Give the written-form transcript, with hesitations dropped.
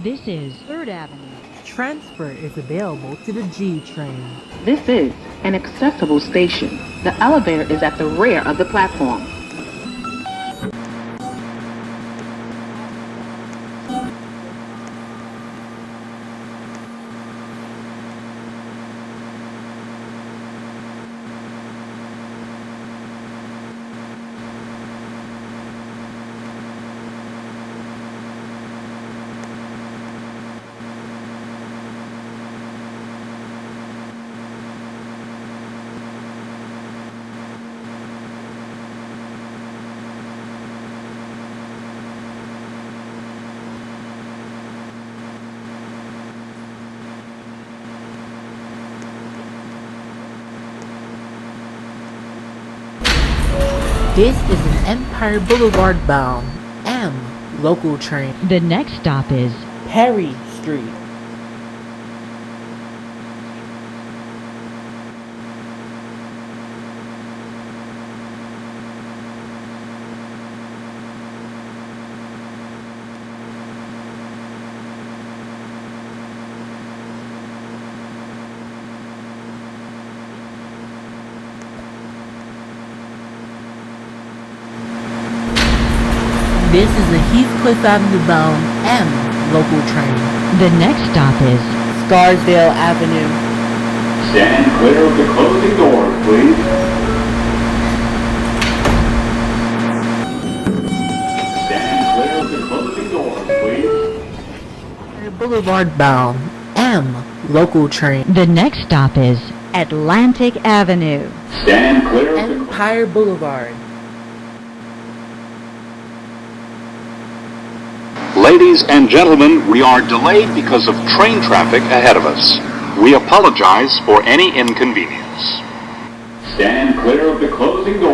This is 3rd Avenue. Transfer is available to the G train. This is an accessible station. The elevator is at the rear of the platform. This is an Empire Boulevard bound M local train. The next stop is Perry Street. This is a Heathcliff Avenue bound M local train. the next stop is Scarsdale Avenue. Stand clear of the closing doors, please. Stand clear of the closing doors, please. Boulevard bound M local train. the next stop is Atlantic Avenue. Stand clear of the Empire Boulevard. Ladies and gentlemen, we are delayed because of train traffic ahead of us. We apologize for any inconvenience. Stand clear of the closing doors.